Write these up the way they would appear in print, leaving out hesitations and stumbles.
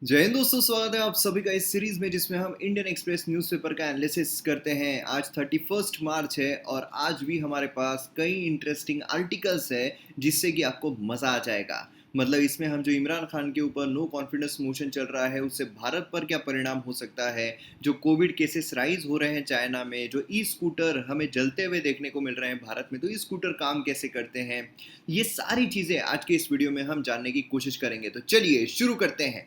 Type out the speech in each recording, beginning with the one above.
जय हिंद दोस्तों, स्वागत है आप सभी का इस सीरीज में जिसमें हम इंडियन एक्सप्रेस न्यूज़पेपर का एनालिसिस करते हैं। आज 31 मार्च है और आज भी हमारे पास कई इंटरेस्टिंग आर्टिकल्स है जिससे कि आपको मजा आ जाएगा। मतलब इसमें हम जो इमरान खान के ऊपर नो कॉन्फिडेंस मोशन चल रहा है उससे भारत पर क्या परिणाम हो सकता है, जो कोविड केसेस राइज हो रहे हैं चाइना में, जो ई स्कूटर हमें जलते हुए देखने को मिल रहे हैं भारत में, तो ई स्कूटर काम कैसे करते हैं, ये सारी चीजें आज के इस वीडियो में हम जानने की कोशिश करेंगे। तो चलिए शुरू करते हैं।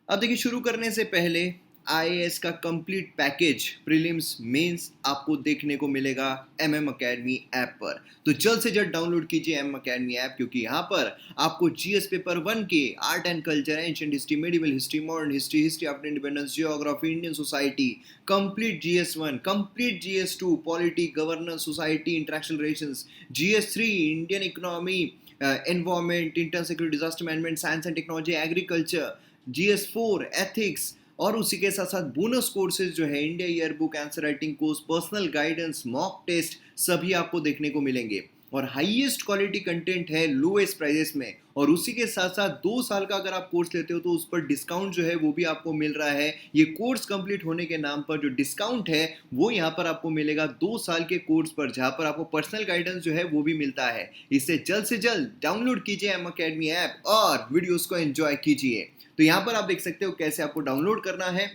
अब देखिए, शुरू करने से पहले आईएएस का कंप्लीट पैकेज प्रीलिम्स मेंस आपको देखने को मिलेगा एमएम अकेडमी ऐप पर। तो जल्द से जल्द डाउनलोड कीजिए एमएम अकेडमी ऐप, क्योंकि यहाँ पर आपको जीएस पेपर 1 के art and culture, ancient history, medieval history, modern history, history after independence, geography, Indian society, complete GS 1, complete GS 2, polity, governance, society, international relations, GS 3, Indian economy, environment, internal security, disaster management, science and technology, agriculture, GS 4 ethics, और उसी के साथ साथ bonus courses जो है India year book, answer writing course, personal guidance, mock test, सभी आपको देखने को मिलेंगे। और हाईएस्ट क्वालिटी कंटेंट है लोएस्ट प्राइजेस में। और उसी के साथ साथ 2 साल का अगर आप कोर्स लेते हो तो उस पर डिस्काउंट जो है वो भी आपको मिल रहा है। ये कोर्स कंप्लीट होने के नाम पर जो डिस्काउंट है वो यहाँ पर आपको मिलेगा 2 साल के कोर्स पर, जहाँ पर आपको पर्सनल गाइडेंस जो है वो भी मिलता है। इससे जल्द से जल्द डाउनलोड कीजिए एम अकेडमी ऐप और वीडियोस को एंजॉय कीजिए। तो यहाँ पर आप देख सकते हो कैसे आपको डाउनलोड करना है।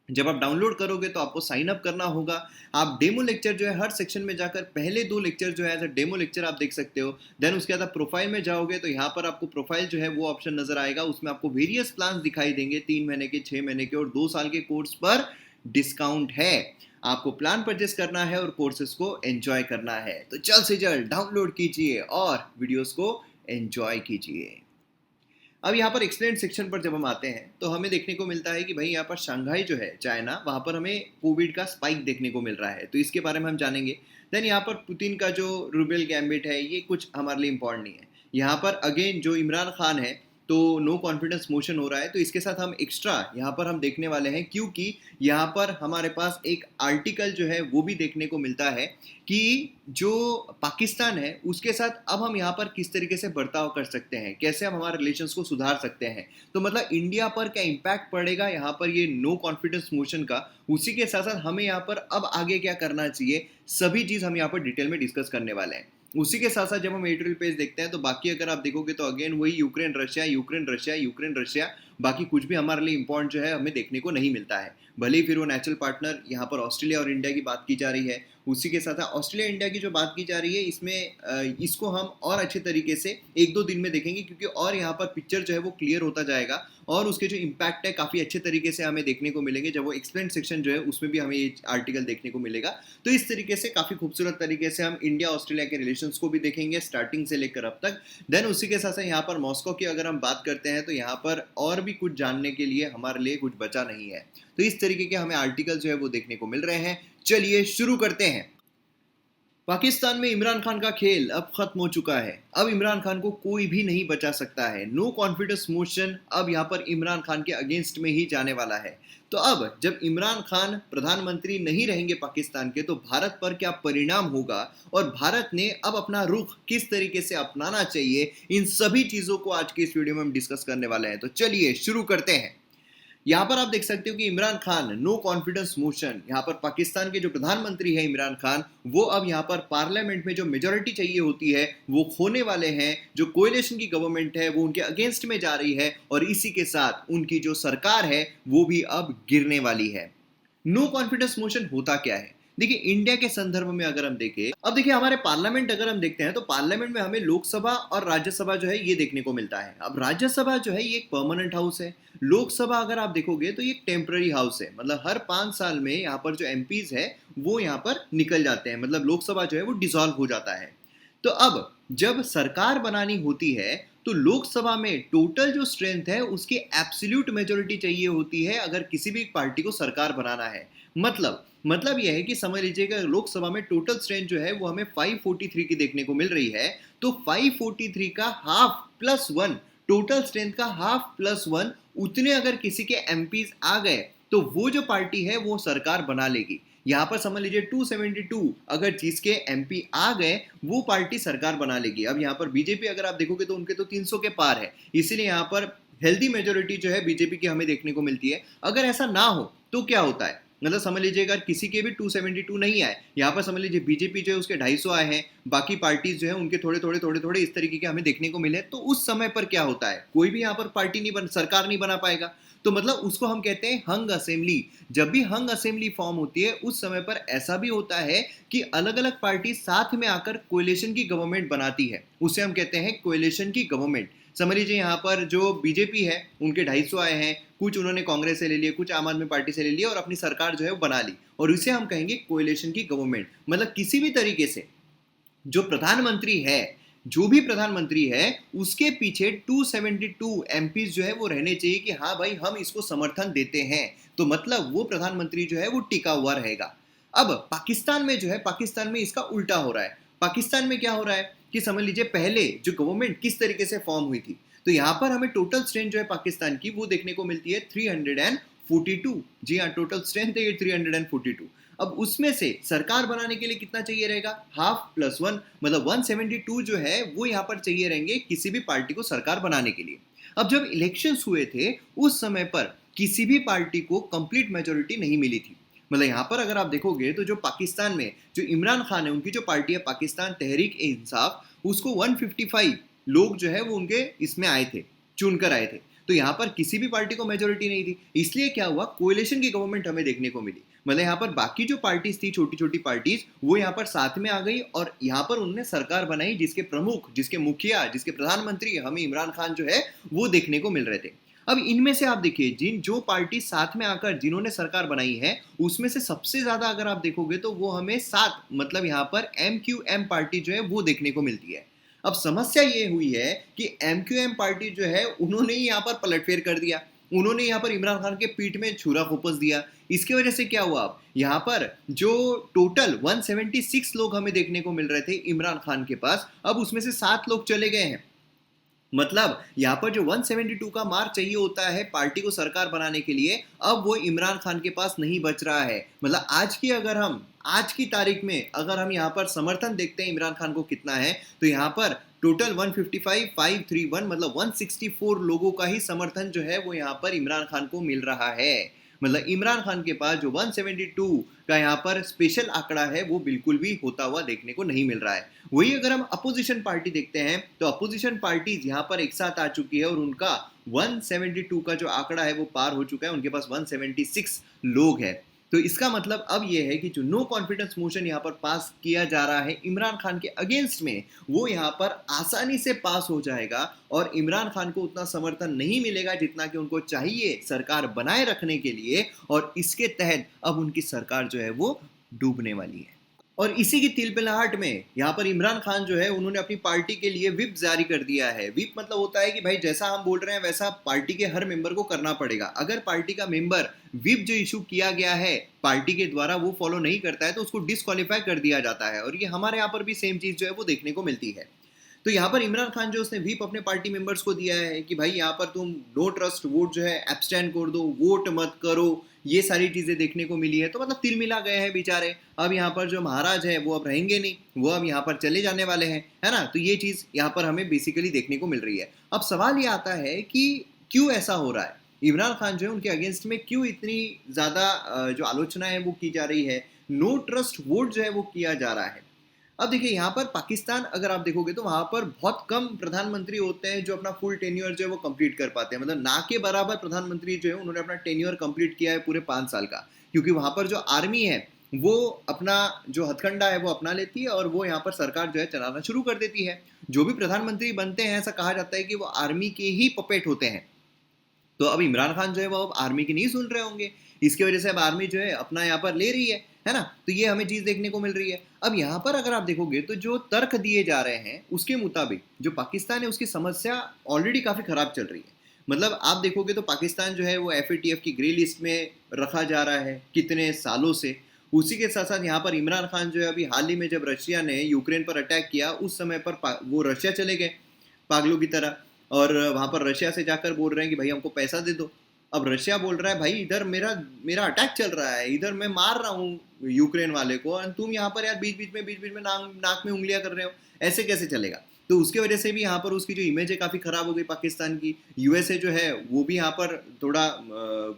जब आप डाउनलोड करोगे तो आपको साइन अप करना होगा। आप डेमो लेक्चर जो है हर सेक्शन में जाकर पहले 2 लेक्चर जो है एज अ डेमो लेक्चर आप देख सकते हो। देन उसके बाद आप प्रोफाइल में जाओगे तो यहाँ पर आपको प्रोफाइल जो है वो ऑप्शन नजर आएगा। उसमें आपको वेरियस प्लान दिखाई देंगे, 3 महीने के, 6 महीने के और 2 साल के कोर्स पर डिस्काउंट है। आपको प्लान परचेस करना है और कोर्सेज को एंजॉय करना है। तो जल्द से जल्द डाउनलोड कीजिए और वीडियोस को एंजॉय कीजिए। अब यहाँ पर एक्सप्लेन सेक्शन पर जब हम आते हैं तो हमें देखने को मिलता है कि भाई यहाँ पर शंघाई जो है चाइना, वहाँ पर हमें कोविड का स्पाइक देखने को मिल रहा है, तो इसके बारे में हम जानेंगे। देन यहाँ पर पुतिन का जो रूबेल गैम्बिट है ये कुछ हमारे लिए इंपॉर्टेंट नहीं है। यहाँ पर अगेन जो इमरान खान है तो नो कॉन्फिडेंस मोशन हो रहा है, तो इसके साथ हम एक्स्ट्रा यहाँ पर हम देखने वाले हैं, क्योंकि यहाँ पर हमारे पास एक आर्टिकल जो है वो भी देखने को मिलता है कि जो पाकिस्तान है उसके साथ अब हम यहाँ पर किस तरीके से बर्ताव कर सकते हैं, कैसे हम हमारे रिलेशंस को सुधार सकते हैं। तो मतलब इंडिया पर क्या इम्पैक्ट पड़ेगा यहाँ पर ये नो कॉन्फिडेंस मोशन का, उसी के साथ साथ हमें यहाँ पर अब आगे क्या करना चाहिए, सभी चीज़ हम यहाँ पर डिटेल में डिस्कस करने वाले हैं। उसी के साथ साथ जब हम एडिटोरियल पेज देखते हैं तो बाकी अगर आप देखोगे तो अगेन वही Ukraine Russia, Ukraine Russia, Ukraine Russia, बाकी कुछ भी हमारे लिए इंपॉर्टेंट जो है हमें देखने को नहीं मिलता है। भले ही फिर वो नेचुरल पार्टनर यहाँ पर ऑस्ट्रेलिया और इंडिया की बात की जा रही है, उसी के साथ साथ ऑस्ट्रेलिया इंडिया की जो बात की जा रही है इसमें इसको हम और अच्छे तरीके से 1-2 दिन में देखेंगे, क्योंकि और यहाँ पर पिक्चर जो है वो क्लियर होता जाएगा और उसके जो इम्पैक्ट है काफ़ी अच्छे तरीके से हमें देखने को मिलेंगे। जब वो एक्सप्लेन सेक्शन जो है उसमें भी हमें ये आर्टिकल देखने को मिलेगा। तो इस तरीके से काफ़ी खूबसूरत तरीके से हम इंडिया ऑस्ट्रेलिया के रिलेशंस को भी देखेंगे स्टार्टिंग से लेकर अब तक। देन उसी के साथ साथ यहाँ पर मॉस्को की अगर हम बात करते हैं तो यहाँ पर और भी कुछ जानने के लिए हमारे लिए कुछ बचा नहीं है। तो इस तरीके के हमें आर्टिकल जो है वो देखने को मिल रहे हैं। चलिए शुरू करते हैं। पाकिस्तान में इमरान खान का खेल अब खत्म हो चुका है। अब इमरान खान को कोई भी नहीं बचा सकता है। नो कॉन्फिडेंस मोशन अब यहाँ पर इमरान खान के अगेंस्ट में ही जाने वाला है। तो अब जब इमरान खान प्रधानमंत्री नहीं रहेंगे पाकिस्तान के, तो भारत पर क्या परिणाम होगा और भारत ने अब अपना रुख किस तरीके से अपनाना चाहिए, इन सभी चीजों को आज के इस वीडियो में हम डिस्कस करने वाले हैं। तो चलिए शुरू करते हैं। यहाँ पर आप देख सकते हो कि Imran Khan no confidence motion, यहाँ पर पाकिस्तान के जो प्रधानमंत्री है इमरान खान, वो अब यहाँ पर पार्लियामेंट में जो मेजोरिटी चाहिए होती है वो खोने वाले हैं। जो कोएलिशन की गवर्नमेंट है वो उनके अगेंस्ट में जा रही है और इसी के साथ उनकी जो सरकार है वो भी अब गिरने वाली है। नो कॉन्फिडेंस मोशन होता क्या है? देखिए, इंडिया के संदर्भ में अगर हम देखें, अब देखिए हमारे पार्लियामेंट अगर हम देखते हैं तो पार्लियामेंट में हमें लोकसभा और राज्यसभा जो है ये देखने को मिलता है। अब राज्यसभा जो है ये एक परमानेंट हाउस है, लोकसभा अगर आप देखोगे तो ये एक टेम्पररी हाउस है। मतलब हर 5 साल में यहाँ पर जो एमपीज है वो यहाँ पर निकल जाते हैं, मतलब लोकसभा जो है वो डिसॉल्व हो जाता है। तो अब जब सरकार बनानी होती है तो लोकसभा में टोटल जो स्ट्रेंथ है उसकी एब्सोल्यूट मेजोरिटी चाहिए होती है अगर किसी भी पार्टी को सरकार बनाना है। मतलब यह है कि समझ लीजिएगा लोकसभा में टोटल स्ट्रेंथ जो है वो हमें 543 की देखने को मिल रही है। तो 543 का हाफ प्लस 1, टोटल स्ट्रेंथ का हाफ प्लस 1, उतने अगर किसी के एमपीज आ गए तो वो जो पार्टी है वो सरकार बना लेगी। यहाँ पर समझ लीजिए 272 अगर जिसके एमपी आ गए वो पार्टी सरकार बना लेगी। अब यहाँ पर बीजेपी अगर आप देखोगे तो उनके तो 300 के पार है, इसीलिए यहाँ पर हेल्दी मेजोरिटी जो है बीजेपी की हमें देखने को मिलती है। अगर ऐसा ना हो तो क्या होता है, मतलब समझ लीजिए अगर किसी के भी 272 नहीं आए, यहाँ पर समझ लीजिए बीजेपी जो है उसके 250 आए हैं, बाकी पार्टीज जो है उनके थोड़े थोड़े इस तरीके के हमें देखने को मिले, तो उस समय पर क्या होता है, कोई भी यहाँ पर पार्टी नहीं सरकार नहीं बना पाएगा। तो मतलब उसको हम कहते हैं हंग असेंबली। जब भी हंग असेंबली फॉर्म होती है उस समय पर ऐसा भी होता है कि अलग अलग पार्टी साथ में आकर कोएलिशन की गवर्नमेंट बनाती है, उसे हम कहते हैं कोएलिशन की गवर्नमेंट। समझ लीजिए यहाँ पर जो बीजेपी है उनके 250 आए हैं, कुछ उन्होंने कांग्रेस से ले लिए, कुछ आम आदमी पार्टी से ले लिए और अपनी सरकार जो है वो बना ली, और इसे हम कहेंगे कोएलिशन की गवर्नमेंट। मतलब किसी भी तरीके से जो प्रधानमंत्री है, जो भी प्रधानमंत्री है उसके पीछे 272 एमपीज जो है वो रहने चाहिए कि हाँ भाई हम इसको समर्थन देते हैं, तो मतलब वो प्रधानमंत्री जो है वो टिका हुआ रहेगा। अब पाकिस्तान में जो है, पाकिस्तान में इसका उल्टा हो रहा है। पाकिस्तान में क्या हो रहा है कि समझ लीजिए पहले जो गवर्नमेंट किस तरीके से फॉर्म हुई थी, तो यहां पर हमें टोटल स्ट्रेंथ जो है पाकिस्तान की वो देखने को मिलती है 342। जी हाँ, टोटल स्ट्रेंथ है 342। अब उसमें से सरकार बनाने के लिए कितना चाहिए रहेगा, हाफ प्लस वन, मतलब 172 जो है वो यहाँ पर चाहिए रहेंगे किसी भी पार्टी को सरकार बनाने के लिए। अब जब इलेक्शंस हुए थे उस समय पर किसी भी पार्टी को कंप्लीट मेजोरिटी नहीं मिली थी। मतलब यहाँ पर अगर आप देखोगे तो जो पाकिस्तान में जो इमरान खान है उनकी जो पार्टी है पाकिस्तान तहरीक ए इंसाफ, उसको 155 लोग जो है वो उनके इसमें आए थे, चुनकर आए थे। तो यहाँ पर किसी भी पार्टी को मेजोरिटी नहीं थी, इसलिए क्या हुआ, कोएलिशन की गवर्नमेंट हमें देखने को मिली। मतलब यहाँ पर बाकी जो पार्टीज थी, छोटी छोटी पार्टीज, वो यहाँ पर साथ में आ गई और यहाँ पर उन्होंने सरकार बनाई जिसके प्रमुख, जिसके मुखिया, जिसके प्रधानमंत्री हमें इमरान खान जो है वो देखने को मिल रहे थे। अब इनमें से आप देखिए जिन जो पार्टी साथ में आकर जिन्होंने सरकार बनाई है उसमें से सबसे ज्यादा अगर आप देखोगे तो वो हमें सात, मतलब यहाँ पर MQM पार्टी जो है वो देखने को मिलती है। अब समस्या ये हुई है कि MQM पार्टी जो है उन्होंने ही यहाँ पर पलटफेर कर दिया, उन्होंने यहाँ पर इमरान खान के पीठ में छुरा घोंपस दिया। इसकी वजह से क्या हुआ, अब यहाँ पर जो टोटल 176 लोग हमें देखने को मिल रहे थे इमरान खान के पास, अब उसमें से 7 लोग चले गए हैं। मतलब यहाँ पर जो 172 का मार्क चाहिए होता है पार्टी को सरकार बनाने के लिए, अब वो इमरान खान के पास नहीं बच रहा है। मतलब आज की तारीख में अगर हम यहाँ पर समर्थन देखते हैं इमरान खान को कितना है, तो यहाँ पर टोटल 155,531, मतलब 164 लोगों का ही समर्थन जो है वो यहाँ पर इमरान खान को मिल रहा है। मतलब इमरान खान के पास जो 172 का यहाँ पर स्पेशल आंकड़ा है वो बिल्कुल भी होता हुआ देखने को नहीं मिल रहा है। वही अगर हम अपोजिशन पार्टी देखते हैं तो अपोजिशन पार्टीज यहाँ पर एक साथ आ चुकी है और उनका 172 का जो आंकड़ा है वो पार हो चुका है, उनके पास 176 लोग हैं। तो इसका मतलब अब यह है कि जो नो कॉन्फिडेंस मोशन यहाँ पर पास किया जा रहा है इमरान खान के अगेंस्ट में, वो यहाँ पर आसानी से पास हो जाएगा और इमरान खान को उतना समर्थन नहीं मिलेगा जितना कि उनको चाहिए सरकार बनाए रखने के लिए, और इसके तहत अब उनकी सरकार जो है वो डूबने वाली है। और इसी की तिलमिलाहट में यहाँ पर इमरान खान जो है उन्होंने अपनी पार्टी के लिए विप जारी कर दिया है। विप मतलब होता है कि भाई जैसा हम बोल रहे हैं वैसा पार्टी के हर मेंबर को करना पड़ेगा। अगर पार्टी का मेंबर विप जो इशू किया गया है पार्टी के द्वारा वो फॉलो नहीं करता है तो उसको डिस्क्वालीफाई कर दिया जाता है, और ये हमारे यहाँ पर भी सेम चीज़ जो है वो देखने को मिलती है। तो यहाँ पर इमरान खान जो उसने व्हीप अपने पार्टी मेंबर्स को दिया है कि भाई यहाँ पर तुम नो ट्रस्ट वोट जो है एब्सटेन कर दो, वोट मत करो, ये सारी चीज़ें देखने को मिली है। तो मतलब तिल मिला गए हैं बेचारे। अब यहाँ पर जो महाराज है वो अब रहेंगे नहीं, वो अब यहाँ पर चले जाने वाले हैं, है ना। तो ये चीज़ यहाँ पर हमें बेसिकली देखने को मिल रही है। अब सवाल ये आता है कि क्यों ऐसा हो रहा है, इमरान खान जो है उनके अगेंस्ट में क्यों इतनी ज़्यादा जो आलोचना है वो की जा रही है, नो ट्रस्ट वोट जो है वो किया जा रहा है। अब देखिए यहाँ पर पाकिस्तान अगर आप देखोगे तो वहाँ पर बहुत कम प्रधानमंत्री होते हैं जो अपना फुल टेन्योर जो है वो कंप्लीट कर पाते हैं। मतलब ना के बराबर प्रधानमंत्री जो है उन्होंने अपना टेन्योर कंप्लीट किया है पूरे 5 साल का, क्योंकि वहाँ पर जो आर्मी है वो अपना जो हथकंडा है वो अपना लेती है और वो यहाँ पर सरकार जो है चलाना शुरू कर देती है। जो भी प्रधानमंत्री बनते हैं ऐसा कहा जाता है कि वो आर्मी के ही पपेट होते हैं। तो अब इमरान खान जो है वो अब आर्मी की नहीं सुन रहे होंगे, इसकी वजह से अब आर्मी जो है अपना यहाँ पर ले रही है ना। तो ये हमें चीज़ देखने को मिल रही है। अब यहाँ पर अगर आप देखोगे तो जो तर्क दिए जा रहे हैं उसके मुताबिक जो पाकिस्तान है उसकी समस्या ऑलरेडी काफ़ी ख़राब चल रही है। मतलब आप देखोगे तो पाकिस्तान जो है वो FATF की ग्रे लिस्ट में रखा जा रहा है कितने सालों से। उसी के साथ साथ यहाँ पर इमरान खान जो है अभी हाल ही में जब रशिया ने यूक्रेन पर अटैक किया उस समय पर वो रशिया चले गए पागलों की तरह, और वहाँ पर रशिया से जाकर बोल रहे हैं कि भाई हमको पैसा दे दो। अब रशिया बोल रहा है भाई इधर मेरा मेरा अटैक चल रहा है, इधर मैं मार रहा हूँ यूक्रेन वाले को, और तुम यहाँ पर यार बीच बीच में नाक में उंगलियां कर रहे हो, ऐसे कैसे चलेगा। तो उसके वजह से भी यहाँ पर उसकी जो इमेज है काफ़ी ख़राब हो गई पाकिस्तान की। यूएसए जो है वो भी यहाँ पर थोड़ा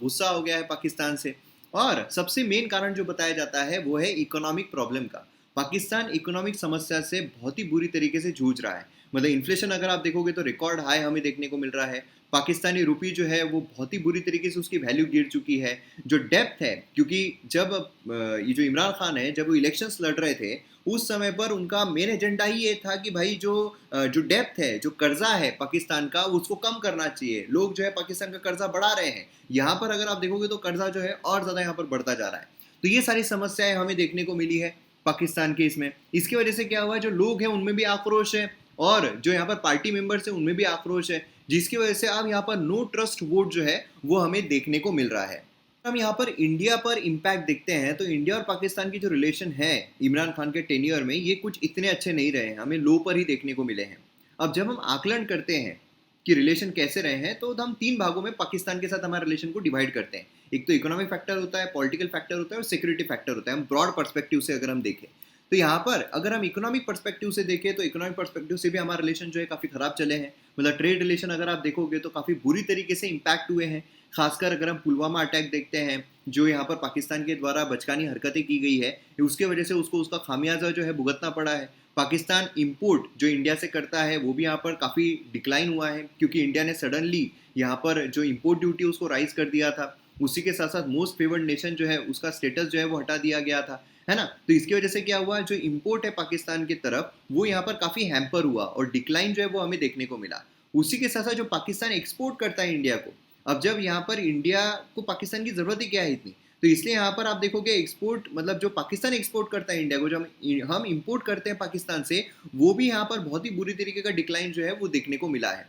गुस्सा हो गया है पाकिस्तान से। और सबसे मेन कारण जो बताया जाता है वो है इकोनॉमिक प्रॉब्लम का। पाकिस्तान इकोनॉमिक समस्या से बहुत ही बुरी तरीके से जूझ रहा है। मतलब इन्फ्लेशन अगर आप देखोगे तो रिकॉर्ड हाई हमें देखने को मिल रहा है। पाकिस्तानी रुपी जो है वो बहुत ही बुरी तरीके से उसकी वैल्यू गिर चुकी है। जो डेप्थ है, क्योंकि जब ये जो इमरान खान है जब वो इलेक्शंस लड़ रहे थे उस समय पर उनका मेन एजेंडा ही ये था कि भाई जो डेप्थ है, जो कर्जा है पाकिस्तान का, उसको कम करना चाहिए। लोग जो है पाकिस्तान का कर्जा बढ़ा रहे हैं। यहाँ पर अगर आप देखोगे तो कर्जा जो है और ज़्यादा यहाँ पर बढ़ता जा रहा है। तो ये सारी समस्याएं हमें देखने को मिली है पाकिस्तान के इसमें। इसकी वजह से क्या हुआ, जो लोग हैं उनमें भी आक्रोश है और जो यहाँ पर पार्टी मेंबर्स है उनमें भी आक्रोश है, जिसकी वजह से अब यहाँ पर नो ट्रस्ट वोट जो है वो हमें देखने को मिल रहा है। हम यहाँ पर इंडिया पर इम्पैक्ट देखते हैं तो इंडिया और पाकिस्तान की जो रिलेशन है इमरान खान के टेन्योर में ये कुछ इतने अच्छे नहीं रहे हैं, हमें लो पर ही देखने को मिले हैं। अब जब हम आकलन करते हैं कि रिलेशन कैसे रहे हैं तो हम 3 भागों में पाकिस्तान के साथ हमारे रिलेशन को डिवाइड करते हैं। एक तो इकोनॉमिक फैक्टर होता है, पॉलिटिकल फैक्टर होता है और सिक्योरिटी फैक्टर होता है। हम ब्रॉड पर्सपेक्टिव से अगर हम देखें तो यहाँ पर अगर हम इकोनॉमिक पर्सपेक्टिव से देखें तो इकोनॉमिक पर्सपेक्टिव से भी हमारे रिलेशन जो है काफ़ी ख़राब चले हैं। मतलब ट्रेड रिलेशन अगर आप देखोगे तो काफ़ी बुरी तरीके से इम्पैक्ट हुए हैं। खासकर अगर हम पुलवामा अटैक देखते हैं, जो यहाँ पर पाकिस्तान के द्वारा बचकानी हरकतें की गई है, उसके वजह से उसको उसका खामियाजा जो है भुगतना पड़ा है। पाकिस्तान इंपोर्ट जो इंडिया से करता है वो भी यहाँ पर काफ़ी डिक्लाइन हुआ है, क्योंकि इंडिया ने सडनली यहाँ पर जो इम्पोर्ट ड्यूटी उसको राइज कर दिया था। उसी के साथ साथ मोस्ट फेवर्ड नेशन जो है उसका स्टेटस जो है वो हटा दिया गया था, है ना। तो इसकी वजह से क्या हुआ, जो इम्पोर्ट है पाकिस्तान की तरफ वो यहाँ पर काफ़ी हैम्पर हुआ और डिक्लाइन जो है वो हमें देखने को मिला। उसी के साथ साथ जो पाकिस्तान एक्सपोर्ट करता है इंडिया को, अब जब यहाँ पर इंडिया को पाकिस्तान की ज़रूरत ही क्या है इतनी, तो इसलिए यहाँ पर आप देखोगे एक्सपोर्ट, मतलब जो पाकिस्तान एक्सपोर्ट करता है इंडिया को, जो हम इंपोर्ट करते हैं पाकिस्तान से, वो भी यहाँ पर बहुत ही बुरी तरीके का डिक्लाइन जो है वो देखने को मिला है।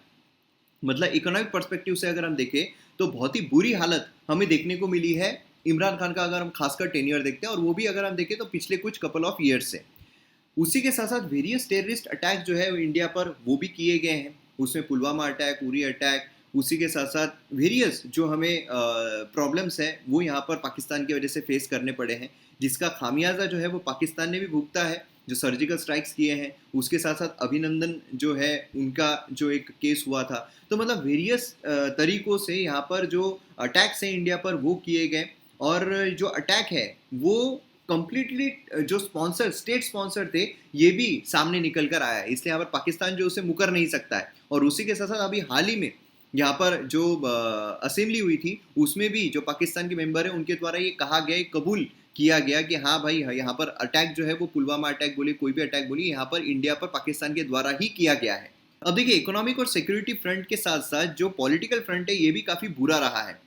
मतलब इकोनॉमिक पर्सपेक्टिव से अगर हम देखें तो बहुत ही बुरी हालत हमें देखने को मिली है इमरान खान का, अगर हम खासकर टेन्योर देखते हैं, और वो भी अगर हम देखें तो पिछले कुछ कपल ऑफ ईयर्स से। उसी के साथ साथ वेरियस टेररिस्ट अटैक जो है इंडिया पर वो भी किए गए हैं, उसमें पुलवामा अटैक, उरी अटैक, उसी के साथ साथ वेरियस जो हमें प्रॉब्लम्स है वो यहाँ पर पाकिस्तान की वजह से फेस करने पड़े हैं, जिसका खामियाजा जो है वो पाकिस्तान ने भी भुगता है। जो सर्जिकल स्ट्राइक्स किए हैं, उसके साथ साथ अभिनंदन जो है उनका जो एक केस हुआ था। तो मतलब वेरियस तरीकों से यहाँ पर जो अटैक्स हैं इंडिया पर वो किए गए, और जो अटैक है वो कंप्लीटली जो स्पॉन्सर, स्टेट स्पॉन्सर थे, ये भी सामने निकल कर आया है। इसलिए यहाँ पर पाकिस्तान जो उसे मुकर नहीं सकता है। और उसी के साथ साथ अभी हाल ही में यहाँ पर जो असेंबली हुई थी उसमें भी जो पाकिस्तान के मेंबर हैं उनके द्वारा ये कहा गया, कबूल किया गया कि हाँ भाई यहाँ पर अटैक जो है वो पुलवामा अटैक बोले, कोई भी अटैक बोली, यहाँ पर इंडिया पर पाकिस्तान के द्वारा ही किया गया है। अब देखिए इकोनॉमिक और सिक्योरिटी फ्रंट के साथ साथ जो पॉलिटिकल फ्रंट है ये भी काफ़ी बुरा रहा है।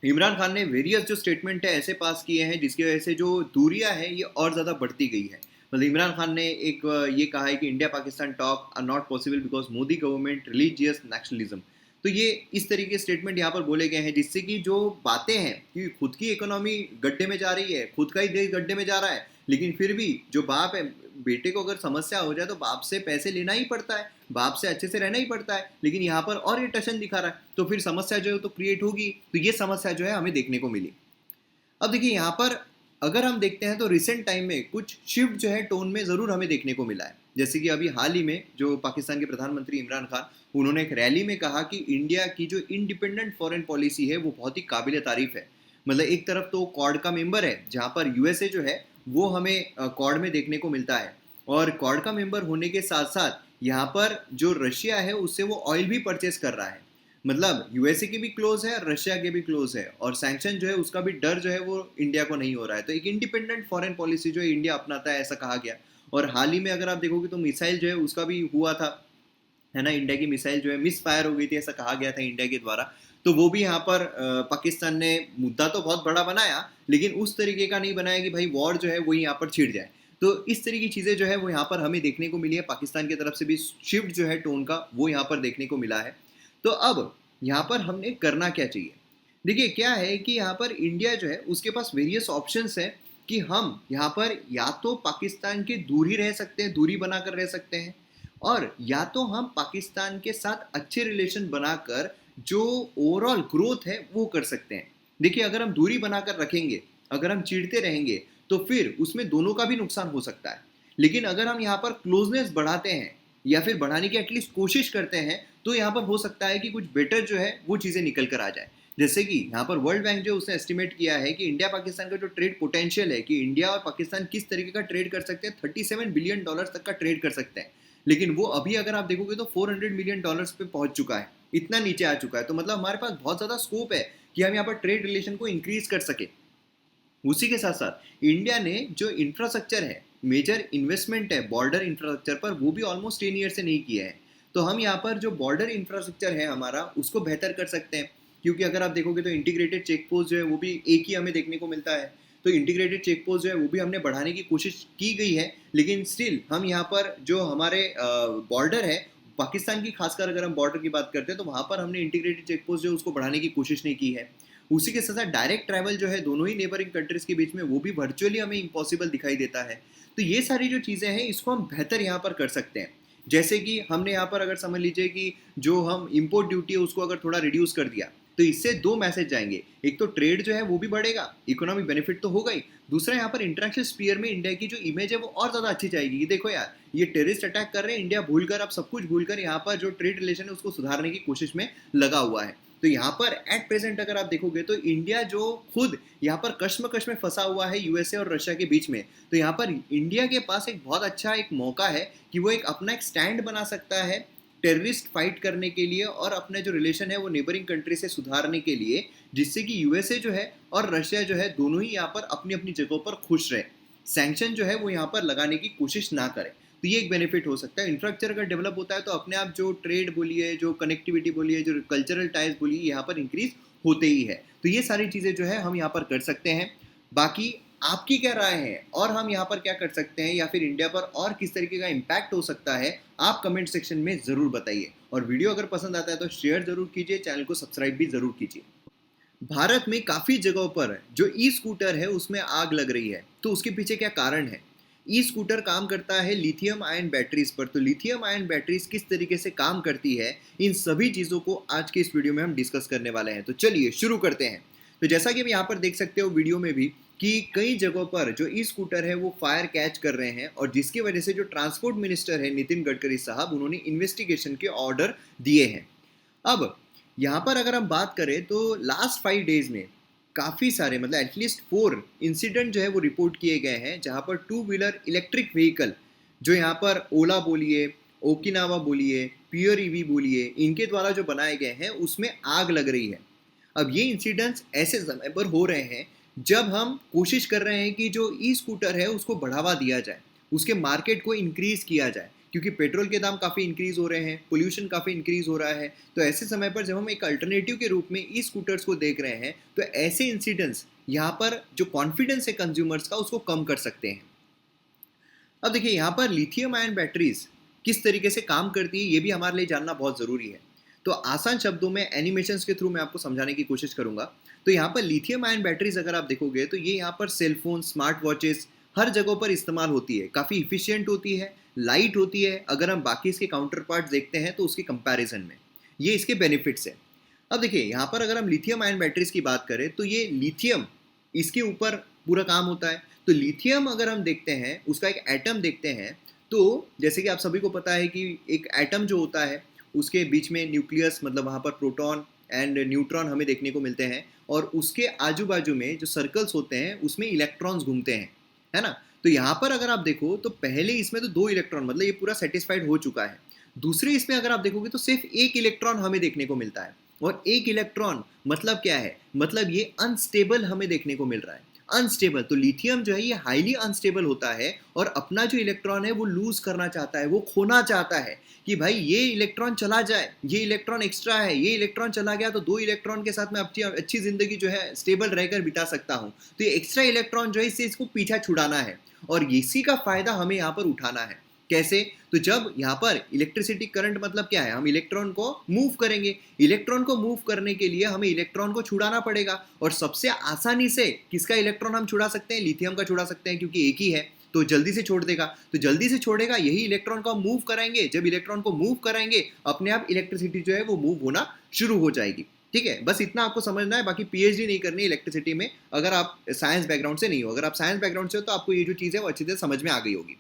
इमरान खान ने वेरियस जो स्टेटमेंट है ऐसे पास किए हैं जिसकी वजह से जो दूरियां हैं ये और ज़्यादा बढ़ती गई है। मतलब इमरान खान ने एक ये कहा है कि India Pakistan talk are not possible because Modi government religious nationalism. तो ये इस तरीके स्टेटमेंट यहाँ पर बोले गए हैं जिससे कि जो बातें हैं कि खुद की इकोनॉमी गड्ढे में जा रही है, खुद का ही देश गड्ढे में जा रहा है, लेकिन फिर भी जो बाप है, बेटे को अगर समस्या हो जाए तो बाप से पैसे लेना ही पड़ता है, बाप से अच्छे से रहना ही पड़ता है, लेकिन यहाँ पर और ये टशन दिखा रहा है तो फिर समस्या जो है तो क्रिएट होगी। तो ये समस्या जो है हमें देखने को मिली। अब देखिए यहाँ पर अगर हम देखते हैं तो रिसेंट टाइम में कुछ शिफ्ट जो है टोन में ज़रूर हमें देखने को मिला है। जैसे कि अभी हाल ही में जो पाकिस्तान के प्रधानमंत्री इमरान खान, उन्होंने एक रैली में कहा कि इंडिया की जो इंडिपेंडेंट फॉरेन पॉलिसी है वो बहुत ही काबिल तारीफ है। मतलब एक तरफ तो क्वाड का मेंबर है जहाँ पर यूएसए जो है वो हमें क्वाड में देखने को मिलता है, और क्वाड का मेंबर होने के साथ साथ यहाँ पर जो रशिया है उससे वो ऑयल भी परचेस कर रहा है। मतलब यूएसए के भी क्लोज है, रशिया के भी क्लोज है, और सैंक्शन जो है उसका भी डर जो है वो इंडिया को नहीं हो रहा है। तो एक इंडिपेंडेंट फॉरेन पॉलिसी जो है इंडिया अपनाता है, ऐसा कहा गया। और हाल ही में अगर आप देखोगे तो मिसाइल जो है उसका भी हुआ था, है ना, इंडिया की मिसाइल जो है मिस फायर हो गई थी, ऐसा कहा गया था इंडिया के द्वारा। तो वो भी यहाँ पर पाकिस्तान ने मुद्दा तो बहुत बड़ा बनाया, लेकिन उस तरीके का नहीं बनाया कि भाई वॉर जो है वो यहाँ पर छिड़ जाए। तो इस तरह की चीज़ें जो है वो यहाँ पर हमें देखने को मिली है। पाकिस्तान की तरफ से भी शिफ्ट जो है टोन का वो यहाँ पर देखने को मिला है। तो अब यहाँ पर हमने करना क्या चाहिए? देखिए क्या है कि यहाँ पर इंडिया जो है उसके पास वेरियस ऑप्शंस हैं कि हम यहाँ पर या तो पाकिस्तान के दूर ही रह सकते हैं, दूरी बनाकर रह सकते हैं, और या तो हम पाकिस्तान के साथ अच्छे रिलेशन बनाकर जो ओवरऑल ग्रोथ है वो कर सकते हैं। देखिए अगर हम दूरी बनाकर रखेंगे, अगर हम चिढ़ते रहेंगे तो फिर उसमें दोनों का भी नुकसान हो सकता है। लेकिन अगर हम यहाँ पर क्लोजनेस बढ़ाते हैं या फिर बढ़ाने की एटलीस्ट कोशिश करते हैं, तो यहाँ पर हो सकता है कि कुछ बेटर जो है वो चीज़ें निकल कर आ जाए। जैसे कि यहाँ पर वर्ल्ड बैंक जो उसने एस्टिमेट किया है कि इंडिया पाकिस्तान का जो ट्रेड पोटेंशियल है, कि इंडिया और पाकिस्तान किस तरीके का ट्रेड कर सकते हैं, $37 बिलियन तक का ट्रेड कर सकते हैं। लेकिन वो अभी अगर आप देखोगे तो $400 मिलियन पे पहुंच चुका है, इतना नीचे आ चुका है। तो मतलब हमारे पास बहुत ज़्यादा स्कोप है कि हम यहाँ पर ट्रेड रिलेशन को इंक्रीज कर सके। उसी के साथ साथ इंडिया ने जो इंफ्रास्ट्रक्चर है, मेजर इन्वेस्टमेंट है बॉर्डर इंफ्रास्ट्रक्चर पर, वो भी ऑलमोस्ट 10 ईयर से नहीं किया है। तो हम यहाँ पर जो बॉर्डर इंफ्रास्ट्रक्चर है हमारा, उसको बेहतर कर सकते हैं। क्योंकि अगर आप देखोगे तो इंटीग्रेटेड चेक पोस्ट जो है वो भी एक ही हमें देखने को मिलता है। तो इंटीग्रेटेड चेक पोस्ट जो है वो भी हमने बढ़ाने की कोशिश की गई है, लेकिन स्टिल हम यहाँ पर जो हमारे बॉर्डर है पाकिस्तान की, खासकर अगर हम बॉर्डर की बात करते हैं, तो वहाँ पर हमने इंटीग्रेटेड चेक पोस्ट जो है उसको बढ़ाने की कोशिश नहीं की है। उसी के साथ साथ डायरेक्ट ट्रैवल जो है दोनों ही नेबरिंग कंट्रीज के बीच में, वो भी वर्चुअली हमें इम्पॉसिबल दिखाई देता है। तो ये सारी जो चीज़ें हैं इसको हम बेहतर यहाँ पर कर सकते हैं। जैसे कि हमने यहाँ पर अगर समझ लीजिए कि जो हम इम्पोर्ट ड्यूटी है उसको अगर थोड़ा रिड्यूस कर दिया, तो इससे दो मैसेज जाएंगे। एक तो ट्रेड जो है वो भी बढ़ेगा, इकोनॉमिक बेनिफिट तो होगा ही। दूसरा, यहाँ पर इंटरनेशनल स्पीयर में इंडिया की जो इमेज है वो और ज़्यादा अच्छी जाएगी कि देखो यार, ये टेररिस्ट अटैक कर रहे हैं, इंडिया भूलकर, अब सब कुछ भूलकर यहाँ पर जो ट्रेड रिलेशन है उसको सुधारने की कोशिश में लगा हुआ है। तो यहाँ पर एट प्रेजेंट अगर आप देखोगे तो इंडिया जो खुद यहाँ पर कश्मकश में फंसा हुआ है यूएसए और रशिया के बीच में, तो यहाँ पर इंडिया के पास एक बहुत अच्छा एक मौका है कि वो एक अपना एक स्टैंड बना सकता है टेररिस्ट फाइट करने के लिए, और अपने जो रिलेशन है वो नेबरिंग कंट्री से सुधारने के लिए, जिससे कि यूएसए जो है और रशिया जो है दोनों ही यहाँ पर अपनी अपनी जगहों पर खुश रहे, सैंक्शन जो है वो यहाँ पर लगाने की कोशिश ना करें। तो ये एक बेनिफिट हो सकता है। इंफ्रास्ट्रक्चर अगर डेवलप होता है तो अपने आप जो ट्रेड बोलिए, जो कनेक्टिविटी बोलिए, जो कल्चरल टाइज बोलिए, यहाँ पर इंक्रीज होते ही है। तो ये सारी चीज़ें जो है हम यहाँ पर कर सकते हैं। बाकी आपकी क्या राय है, और हम यहाँ पर क्या कर सकते हैं, या फिर इंडिया पर और किस तरीके का इम्पैक्ट हो सकता है, आप कमेंट सेक्शन में ज़रूर बताइए। और वीडियो अगर पसंद आता है तो शेयर ज़रूर कीजिए, चैनल को सब्सक्राइब भी ज़रूर कीजिए। भारत में काफ़ी जगहों पर जो ई स्कूटर है उसमें आग लग रही है, तो उसके पीछे क्या कारण है? ई स्कूटर काम करता है लिथियम आयन बैटरीज पर। तो लिथियम आयन बैटरीज किस तरीके से काम करती है, इन सभी चीज़ों को आज के इस वीडियो में हम डिस्कस करने वाले हैं। तो चलिए शुरू करते हैं। तो जैसा कि आप यहाँ पर देख सकते हो वीडियो में भी, कि कई जगहों पर जो ई स्कूटर है वो फायर कैच कर रहे हैं, और जिसकी वजह से जो ट्रांसपोर्ट मिनिस्टर है नितिन गडकरी साहब, उन्होंने इन्वेस्टिगेशन के ऑर्डर दिए हैं। अब यहाँ पर अगर हम बात करें तो लास्ट 5 डेज में काफ़ी सारे, मतलब एटलीस्ट 4 इंसिडेंट जो है वो रिपोर्ट किए गए हैं, जहाँ पर 2 व्हीलर इलेक्ट्रिक व्हीकल, जो यहाँ पर ओला बोलिए, ओकिनावा बोलिए, पियर ईवी बोलिए, इनके द्वारा जो बनाए गए हैं उसमें आग लग रही है। अब ये इंसिडेंट्स ऐसे समय पर हो रहे हैं जब हम कोशिश कर रहे हैं कि जो ई स्कूटर है उसको बढ़ावा दिया जाए, उसके मार्केट को इंक्रीज किया जाए, क्योंकि पेट्रोल के दाम काफ़ी इंक्रीज हो रहे हैं, पोल्यूशन काफ़ी इंक्रीज हो रहा है। तो ऐसे समय पर जब हम एक अल्टरनेटिव के रूप में ई स्कूटर्स को देख रहे हैं, तो ऐसे इंसिडेंट्स यहाँ पर जो कॉन्फिडेंस है कंज्यूमर्स का उसको कम कर सकते हैं। अब देखिए, यहाँ पर लिथियम आयन बैटरीज किस तरीके से काम करती है ये भी हमारे लिए जानना बहुत ज़रूरी है। तो आसान शब्दों में एनिमेशंस के थ्रू मैं आपको समझाने की कोशिश करूंगा। तो यहाँ पर लिथियम आयन बैटरीज अगर आप देखोगे तो ये यहाँ पर सेलफोन, स्मार्ट वॉचेस, हर जगहों पर इस्तेमाल होती है, काफ़ी इफिशियंट होती है, लाइट होती है। अगर हम बाकी इसके काउंटर पार्ट देखते हैं तो उसके कंपैरिजन में ये इसके बेनिफिट्स हैं। अब देखिए, यहाँ पर अगर हम लिथियम आयन बैटरीज की बात करें तो ये लिथियम, इसके ऊपर पूरा काम होता है। तो लिथियम अगर हम देखते हैं, उसका एक एटम देखते हैं, तो जैसे कि आप सभी को पता है कि एक एटम जो होता है उसके बीच में न्यूक्लियस, मतलब वहाँ पर प्रोटॉन एंड न्यूट्रॉन हमें देखने को मिलते हैं, और उसके आजू बाजू में जो सर्कल्स होते हैं उसमें इलेक्ट्रॉन्स घूमते हैं, है ना। तो यहाँ पर अगर आप देखो तो पहले इसमें तो 2 इलेक्ट्रॉन, मतलब ये पूरा सेटिस्फाइड हो चुका है। दूसरे इसमें अगर आप देखोगे तो सिर्फ एक इलेक्ट्रॉन हमें देखने को मिलता है, और एक इलेक्ट्रॉन मतलब क्या है, मतलब ये अनस्टेबल हमें देखने को मिल रहा है, अनस्टेबल। तो लिथियम जो है ये हाईली अनस्टेबल होता है, और अपना जो इलेक्ट्रॉन है वो लूज करना चाहता है, वो खोना चाहता है कि भाई ये इलेक्ट्रॉन चला जाए, ये इलेक्ट्रॉन एक्स्ट्रा है, ये इलेक्ट्रॉन चला गया तो 2 इलेक्ट्रॉन के साथ मैं अच्छी अच्छी जिंदगी जो है स्टेबल रहकर बिता सकता हूँ। तो ये एक्स्ट्रा इलेक्ट्रॉन जो है इससे इसको पीछा छुड़ाना है, और इसी का फायदा हमें यहाँ पर उठाना है। कैसे? तो जब यहाँ पर इलेक्ट्रिसिटी करंट, मतलब क्या है, हम इलेक्ट्रॉन को मूव करेंगे, इलेक्ट्रॉन को मूव करने के लिए हमें इलेक्ट्रॉन को छुड़ाना पड़ेगा, और सबसे आसानी से किसका इलेक्ट्रॉन हम छुड़ा सकते हैं, लिथियम का छुड़ा सकते हैं, क्योंकि एक ही है तो जल्दी से छोड़ देगा। तो जल्दी से छोड़ेगा, यही इलेक्ट्रॉन को हम मूव कराएंगे, जब इलेक्ट्रॉन को मूव कराएंगे अपने आप इलेक्ट्रिसिटी जो है वो मूव होना शुरू हो जाएगी। ठीक है, बस इतना आपको समझना है, बाकी पीएचडी नहीं करनी इलेक्ट्रिसिटी में अगर आप साइंस बैकग्राउंड से नहीं हो। अगर आप साइंस बैकग्राउंड से हो तो आपको ये जो चीज़ है वो अच्छी तरह समझ में आ गई होगी।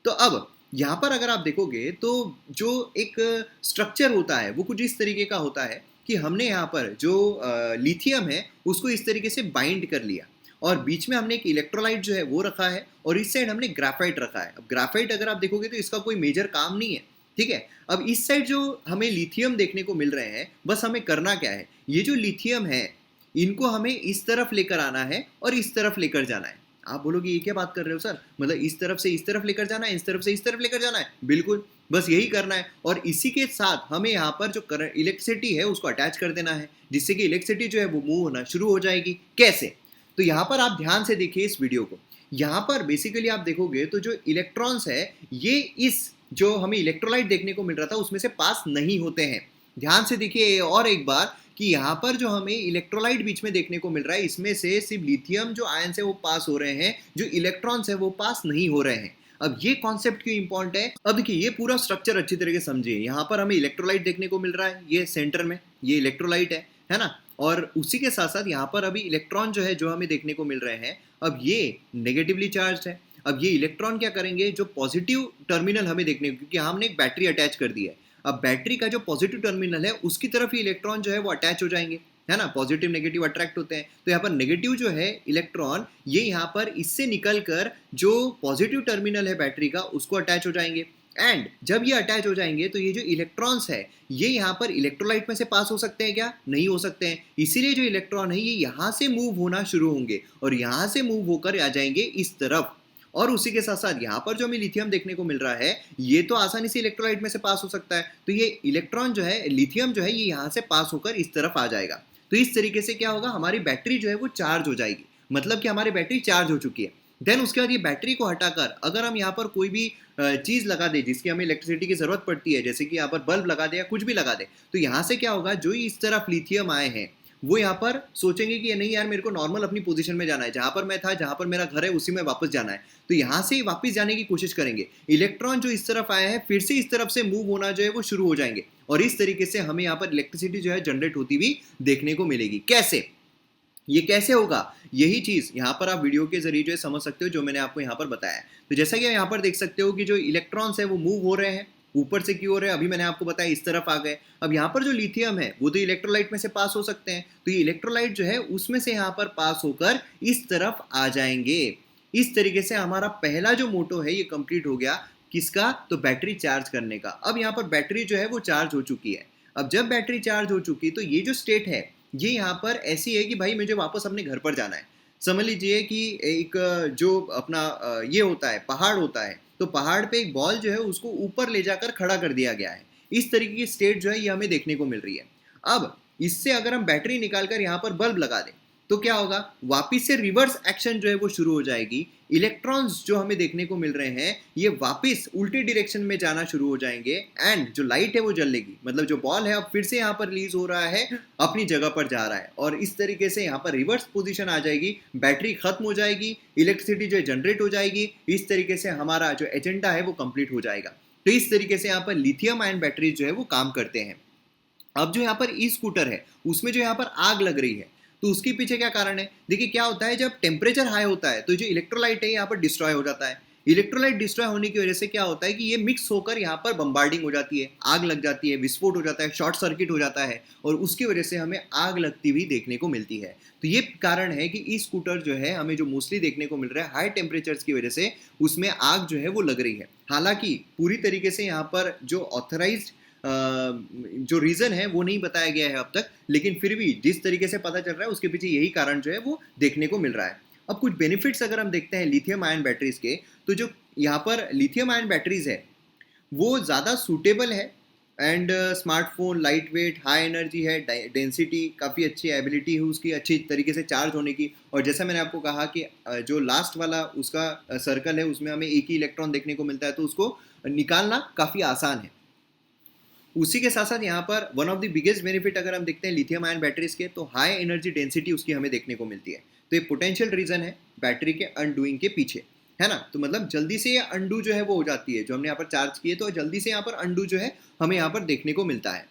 तो अब यहाँ पर अगर आप देखोगे तो जो एक स्ट्रक्चर होता है वो कुछ इस तरीके का होता है कि हमने यहाँ पर जो लिथियम है उसको इस तरीके से बाइंड कर लिया और बीच में हमने एक इलेक्ट्रोलाइट जो है वो रखा है और इस साइड हमने ग्राफाइट रखा है। अब ग्राफाइट अगर आप देखोगे तो इसका कोई मेजर काम नहीं है, ठीक है। अब इस साइड जो हमें लिथियम देखने को मिल रहे हैं, बस हमें करना क्या है, ये जो लिथियम है इनको हमें इस तरफ लेकर आना है और इस तरफ लेकर जाना है। आप बोलोगे ये क्या बात कर रहे हो सर, मतलब इस तरफ से इस तरफ लेकर जाना है, इस तरफ से इस तरफ लेकर जाना है? बिल्कुल, बस यही करना है। और इसी के साथ हमें यहाँ पर जो करंट इलेक्ट्रिसिटी है उसको अटैच कर देना है, जिससे कि इलेक्ट्रिसिटी जो है वो मूव होना शुरू हो जाएगी। कैसे? तो यहाँ पर आप ध्यान से देखिए इस वीडियो को। यहाँ पर बेसिकली आप देखोगे तो जो इलेक्ट्रॉन्स है ये इस जो हमें इलेक्ट्रोलाइट देखने को मिल रहा था उसमें से पास नहीं होते हैं। ध्यान से देखिए और एक बार कि यहाँ पर जो हमें इलेक्ट्रोलाइट बीच में देखने को मिल रहा है इसमें से सिर्फ लिथियम जो आयंस है वो पास हो रहे हैं, जो इलेक्ट्रॉन्स है वो पास नहीं हो रहे हैं। अब ये कॉन्सेप्ट क्यों इंपॉर्टेंट है? अब देखिए ये पूरा स्ट्रक्चर अच्छी तरीके से समझिए। यहाँ पर हमें इलेक्ट्रोलाइट देखने को मिल रहा है, ये सेंटर में ये इलेक्ट्रोलाइट है ना। और उसी के साथ साथ यहाँ पर अभी इलेक्ट्रॉन जो है जो हमें देखने को मिल रहे हैं, अब ये नेगेटिवली चार्ज है। अब ये इलेक्ट्रॉन क्या करेंगे, जो पॉजिटिव टर्मिनल हमें देखने को, क्योंकि हमने एक बैटरी अटैच कर दी है, अब बैटरी का जो पॉजिटिव टर्मिनल है उसकी तरफ ही इलेक्ट्रॉन जो है वो अटैच हो जाएंगे, है ना। पॉजिटिव नेगेटिव अट्रैक्ट होते हैं, तो यहाँ पर नेगेटिव जो है इलेक्ट्रॉन ये यहाँ पर इससे निकल कर जो पॉजिटिव टर्मिनल है बैटरी का उसको अटैच हो जाएंगे। एंड जब ये अटैच हो जाएंगे तो ये जो इलेक्ट्रॉन्स है ये यहाँ पर इलेक्ट्रोलाइट में से पास हो सकते हैं क्या? नहीं हो सकते हैं। इसीलिए जो इलेक्ट्रॉन है ये यहाँ से मूव होना शुरू होंगे और यहाँ से मूव होकर आ जाएंगे इस तरफ। और उसी के साथ साथ यहाँ पर जो हमें लिथियम देखने को मिल रहा है ये तो आसानी से इलेक्ट्रोलाइट में से पास हो सकता है, तो ये इलेक्ट्रॉन जो है लिथियम जो है ये यहाँ से पास होकर इस तरफ आ जाएगा। तो इस तरीके से क्या होगा, हमारी बैटरी जो है वो चार्ज हो जाएगी, मतलब कि हमारी बैटरी चार्ज हो चुकी है। देन उसके बाद ये बैटरी को हटाकर अगर हम यहाँ पर कोई भी चीज़ लगा दे जिसकी हमें इलेक्ट्रिसिटी की जरूरत पड़ती है, जैसे कि यहाँ पर बल्ब लगा दे या कुछ भी लगा दे, तो यहाँ से क्या होगा, जो इस तरफ लिथियम आए हैं वो यहाँ पर सोचेंगे कि नहीं यार मेरे को नॉर्मल अपनी पोजीशन में जाना है, जहाँ पर मैं था, जहाँ पर मेरा घर है उसी में वापस जाना है, तो यहाँ से वापस जाने की कोशिश करेंगे। इलेक्ट्रॉन जो इस तरफ आए हैं फिर से इस तरफ से मूव होना जो है वो शुरू हो जाएंगे और इस तरीके से हमें यहाँ पर इलेक्ट्रिसिटी जो है जनरेट होती हुई देखने को मिलेगी। कैसे? ये कैसे होगा, यही चीज यहाँ पर आप वीडियो के जरिए जो है समझ सकते हो, जो मैंने आपको यहाँ पर बताया। तो जैसा कि यहाँ पर देख सकते हो कि जो इलेक्ट्रॉन्स है वो मूव हो रहे हैं, ऊपर से क्यों हो रहे हैं अभी मैंने आपको बताया, इस तरफ आ गए। अब यहाँ पर जो लिथियम है वो तो इलेक्ट्रोलाइट में से पास हो सकते हैं, तो ये इलेक्ट्रोलाइट जो है उसमें से यहाँ पर पास होकर इस तरफ आ जाएंगे। इस तरीके से हमारा पहला जो मोटो है ये कंप्लीट हो गया। किसका? तो बैटरी चार्ज करने का। अब यहाँ पर बैटरी जो है वो चार्ज हो चुकी है। अब जब बैटरी चार्ज हो चुकी तो ये जो स्टेट है ये यहाँ पर ऐसी है कि भाई मुझे वापस अपने घर पर जाना है। समझ लीजिए कि एक जो अपना ये होता है पहाड़ होता है, तो पहाड़ पे एक बॉल जो है उसको ऊपर ले जाकर खड़ा कर दिया गया है। इस तरीके की स्टेट जो है ये हमें देखने को मिल रही है। अब इससे अगर हम बैटरी निकालकर यहाँ पर बल्ब लगा दें तो क्या होगा, वापिस से रिवर्स एक्शन जो है वो शुरू हो जाएगी। इलेक्ट्रॉन्स जो हमें देखने को मिल रहे हैं ये वापिस उल्टी डायरेक्शन में जाना शुरू हो जाएंगे एंड जो लाइट है वो जलेगी, मतलब जो बॉल है अब फिर से यहाँ पर रिलीज हो रहा है, अपनी जगह पर जा रहा है और इस तरीके से यहाँ पर रिवर्स पोजीशन आ जाएगी, बैटरी खत्म हो जाएगी, इलेक्ट्रिसिटी जो है जनरेट हो जाएगी। इस तरीके से हमारा जो एजेंडा है वो कंप्लीट हो जाएगा। तो इस तरीके से यहाँ पर लिथियम आयन बैटरी जो है वो काम करते हैं। अब जो यहाँ पर ई स्कूटर है उसमें जो यहाँ पर आग लग रही है, तो उसके पीछे क्या कारण है? देखिए क्या होता है, जब टेम्परेचर हाई होता है तो जो इलेक्ट्रोलाइट है यहाँ पर डिस्ट्रॉय हो जाता है। इलेक्ट्रोलाइट डिस्ट्रॉय होने की वजह से क्या होता है कि ये मिक्स होकर यहाँ पर बम्बार्डिंग हो जाती है, आग लग जाती है, विस्फोट हो जाता है, शॉर्ट सर्किट हो जाता है और उसकी वजह से हमें आग लगती हुई देखने को मिलती है। तो ये कारण है कि ई स्कूटर जो है हमें जो मोस्टली देखने को मिल रहा है हाई टेम्परेचर्स की वजह से उसमें आग जो है वो लग रही है। हालांकि पूरी तरीके से यहाँ पर जो ऑथराइज्ड जो रीजन है वो नहीं बताया गया है अब तक, लेकिन फिर भी जिस तरीके से पता चल रहा है उसके पीछे यही कारण जो है वो देखने को मिल रहा है। अब कुछ बेनिफिट्स अगर हम देखते हैं लिथियम आयन बैटरीज के, तो जो यहाँ पर लिथियम आयन बैटरीज है वो ज़्यादा सूटेबल है and smartphone light weight, high energy है, डेंसिटी काफ़ी अच्छी, एबिलिटी है उसकी अच्छी तरीके से चार्ज होने की। और जैसा मैंने आपको कहा कि जो लास्ट वाला उसका सर्कल है उसमें हमें एक ही इलेक्ट्रॉन देखने को मिलता है, तो उसको निकालना काफ़ी आसान है। उसी के साथ साथ यहाँ पर one of the biggest benefit अगर हम देखते हैं लिथियम आयन बैटरीज के, तो हाई एनर्जी डेंसिटी उसकी हमें देखने को मिलती है। तो ये पोटेंशियल रीजन है बैटरी के अनडूइंग के पीछे, है ना। तो मतलब जल्दी से ये अनडू जो है वो हो जाती है, जो हमने यहाँ पर चार्ज किए तो जल्दी से यहाँ पर अनडू जो है हमें यहाँ पर देखने को मिलता है।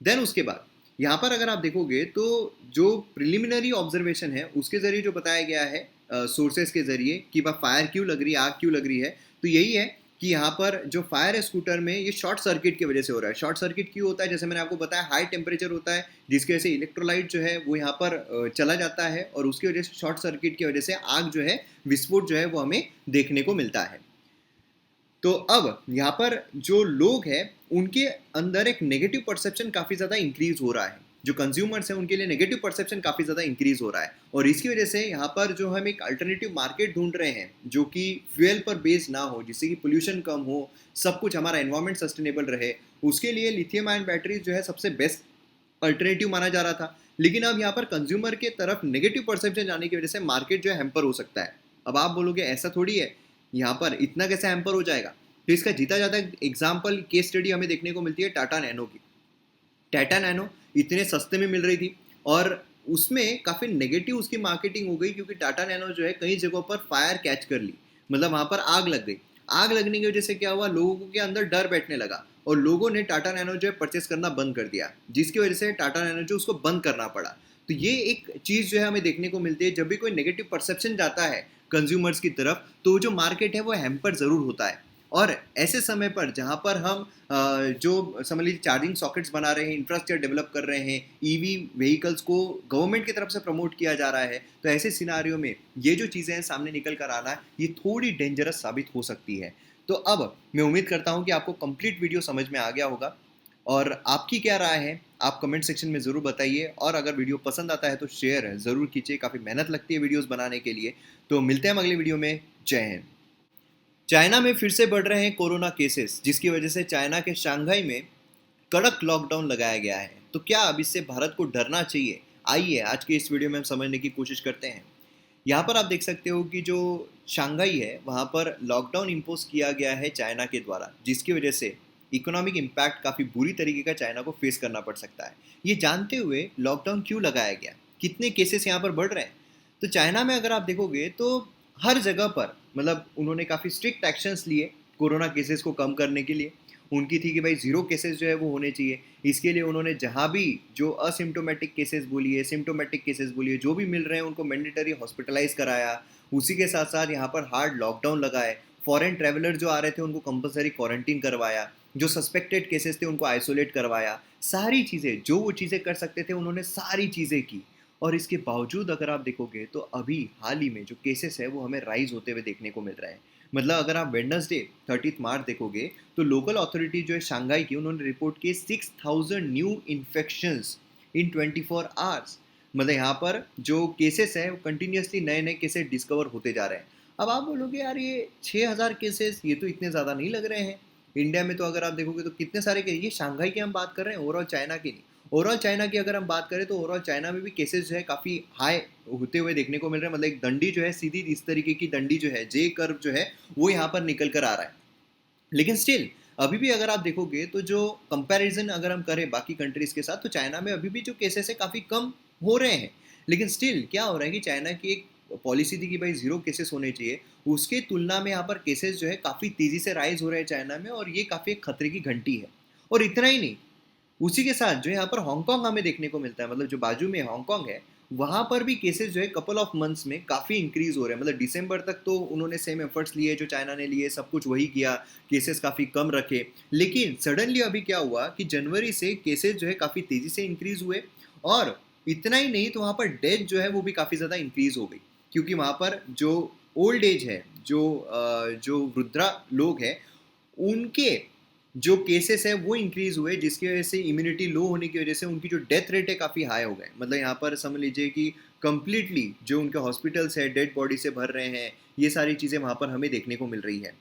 देन उसके बाद यहाँ पर अगर आप देखोगे तो जो प्रिलिमिनरी ऑब्जर्वेशन है उसके जरिए जो बताया गया है सोर्सेस के जरिए कि फायर क्यों लग रही है, आग क्यों लग रही है, तो यही है कि यहाँ पर जो फायर स्कूटर में ये शॉर्ट सर्किट की वजह से हो रहा है। शॉर्ट सर्किट क्यों होता है, जैसे मैंने आपको बताया हाई टेम्परेचर होता है जिसकी वजह से इलेक्ट्रोलाइट जो है वो यहाँ पर चला जाता है और उसकी वजह से शॉर्ट सर्किट की वजह से आग जो है, विस्फोट जो है वो हमें देखने को मिलता है। तो अब यहाँ पर जो लोग हैं उनके अंदर एक नेगेटिव परसेप्शन काफ़ी ज़्यादा इंक्रीज हो रहा है। जो कंज्यूमर्स हैं उनके लिए नेगेटिव परसेप्शन काफ़ी ज़्यादा इंक्रीज हो रहा है और इसकी वजह से यहाँ पर जो हम एक अल्टरनेटिव मार्केट ढूंढ रहे हैं जो कि फ्यूल पर बेस्ड ना हो, जिससे कि पोल्यूशन कम हो, सब कुछ हमारा एनवायरमेंट सस्टेनेबल रहे, उसके लिए लिथियम आयन बैटरीज जो है सबसे बेस्ट अल्टरनेटिव माना जा रहा था। लेकिन अब यहाँ पर कंज्यूमर के तरफ नेगेटिव परसेप्शन जाने की वजह से मार्केट जो है हैम्पर हो सकता है। अब आप बोलोगे ऐसा थोड़ी है, यहाँ पर इतना कैसे हैम्पर हो जाएगा। तो इसका जीता जाता एग्जाम्पल केस स्टडी हमें देखने को मिलती है टाटा नैनो की। टाटा नैनो इतने सस्ते में मिल रही थी और उसमें काफ़ी नेगेटिव उसकी मार्केटिंग हो गई क्योंकि टाटा नैनो जो है कई जगहों पर फायर कैच कर ली, मतलब वहाँ पर आग लग गई। आग लगने की वजह से क्या हुआ, लोगों के अंदर डर बैठने लगा और लोगों ने टाटा नैनो जो है परचेस करना बंद कर दिया, जिसकी वजह से टाटा नैनो जो उसको बंद करना पड़ा। तो ये एक चीज़ जो है हमें देखने को मिलती है, जब भी कोई नेगेटिव परसेप्शन जाता है कंज्यूमर्स की तरफ तो जो मार्केट है वो हैम्पर ज़रूर होता है। और ऐसे समय पर जहाँ पर हम जो समझ लीजिए चार्जिंग सॉकेट्स बना रहे हैं, इंफ्रास्ट्रक्चर डेवलप कर रहे हैं, ईवी व्हीकल्स को गवर्नमेंट की तरफ से प्रमोट किया जा रहा है, तो ऐसे सिनारियों में ये जो चीज़ें हैं सामने निकल कर आना ये थोड़ी डेंजरस साबित हो सकती है। तो अब मैं उम्मीद करता हूँ कि आपको कंप्लीट वीडियो समझ में आ गया होगा और आपकी क्या राय है आप कमेंट सेक्शन में ज़रूर बताइए और अगर वीडियो पसंद आता है तो शेयर ज़रूर कीजिए, काफ़ी मेहनत लगती है वीडियोज़ बनाने के लिए। तो मिलते हैं हम अगले वीडियो में। जय हिंद। चाइना में फिर से बढ़ रहे हैं कोरोना केसेस, जिसकी वजह से चाइना के शंघाई में कड़क लॉकडाउन लगाया गया है। तो क्या अब इससे भारत को डरना चाहिए? आइए आज के इस वीडियो में हम समझने की कोशिश करते हैं। यहाँ पर आप देख सकते हो कि जो शंघाई है वहाँ पर लॉकडाउन इम्पोज किया गया है चाइना के द्वारा, जिसकी वजह से इकोनॉमिक इम्पैक्ट काफ़ी बुरी तरीके का चाइना को फेस करना पड़ सकता है। ये जानते हुए लॉकडाउन क्यों लगाया गया, कितने केसेस यहाँ पर बढ़ रहे हैं, तो चाइना में अगर आप देखोगे तो हर जगह पर मतलब उन्होंने काफ़ी स्ट्रिक्ट एक्शंस लिए कोरोना केसेस को कम करने के लिए। उनकी थी कि भाई ज़ीरो केसेस जो है वो होने चाहिए। इसके लिए उन्होंने जहाँ भी जो असिम्टोमेटिक केसेस बोलिए, सिम्टोमेटिक केसेस बोलिए, जो भी मिल रहे हैं उनको मैंडेटरी हॉस्पिटलाइज कराया। उसी के साथ साथ यहाँ पर हार्ड लॉकडाउन लगाए। फॉरेन ट्रैवलर जो आ रहे थे उनको कंपलसरी क्वारंटीन करवाया। जो सस्पेक्टेड केसेस थे उनको आइसोलेट करवाया। सारी चीज़ें जो वो चीज़ें कर सकते थे उन्होंने सारी चीज़ें की। और इसके बावजूद अगर आप देखोगे तो अभी हाल ही में जो केसेस है वो हमें राइज होते हुए देखने को मिल रहा है। मतलब अगर आप वेडनेसडे 30 मार्च देखोगे तो लोकल अथॉरिटी जो है शंघाई की, उन्होंने रिपोर्ट किए 6000 न्यू इन्फेक्शंस इन 24 आवर्स। मतलब यहाँ पर जो केसेस है वो कंटिन्यूसली नए नए केसेस डिस्कवर होते जा रहे हैं। अब आप बोलोगे यार ये 6000 केसेस ये तो इतने ज़्यादा नहीं लग रहे हैं। इंडिया में तो अगर आप देखोगे तो कितने सारे ये शंघाई की हम बात कर रहे हैं, ओवरऑल चाइना की नहीं। ओवरऑल चाइना की अगर हम बात करें तो ओवरऑल चाइना में भी केसेस जो है काफ़ी हाई होते हुए देखने को मिल रहे हैं। मतलब एक डंडी जो है सीधी इस तरीके की डंडी जो है जे कर्व जो है वो यहाँ पर निकल कर आ रहा है। लेकिन स्टिल अभी भी अगर आप देखोगे तो जो कंपैरिजन अगर हम करें बाकी कंट्रीज के साथ तो चाइना में अभी भी जो केसेस है काफ़ी कम हो रहे हैं। लेकिन स्टिल क्या हो रहा है कि चाइना की एक पॉलिसी थी कि भाई ज़ीरो केसेस होने चाहिए, उसके तुलना में यहाँ पर केसेस जो है काफ़ी तेज़ी से राइज हो रहे हैं चाइना में और ये काफ़ी एक खतरे की घंटी है। और इतना ही नहीं, उसी के साथ जो यहाँ पर हांगकांग हमें देखने को मिलता है, मतलब जो बाजू में हांगकांग है वहाँ पर भी केसेस जो है कपल ऑफ मंथ्स में काफ़ी इंक्रीज हो रहे हैं। मतलब दिसंबर तक तो उन्होंने सेम एफर्ट्स लिए जो चाइना ने लिए, सब कुछ वही किया, केसेस काफ़ी कम रखे। लेकिन सडनली अभी क्या हुआ कि जनवरी से केसेस जो है काफ़ी तेज़ी से इंक्रीज हुए और इतना ही नहीं तो वहाँ पर डेथ जो है वो भी काफ़ी ज़्यादा इंक्रीज हो गई, क्योंकि वहाँ पर जो ओल्ड एज है, जो वृद्धा लोग हैं उनके जो केसेस है वो इंक्रीज हुए, जिसकी वजह से इम्यूनिटी लो होने की वजह से उनकी जो डेथ रेट है काफ़ी हाई हो गए। मतलब यहाँ पर समझ लीजिए कि कंप्लीटली जो उनके हॉस्पिटल्स है डेड बॉडी से भर रहे हैं। ये सारी चीज़ें वहाँ पर हमें देखने को मिल रही है।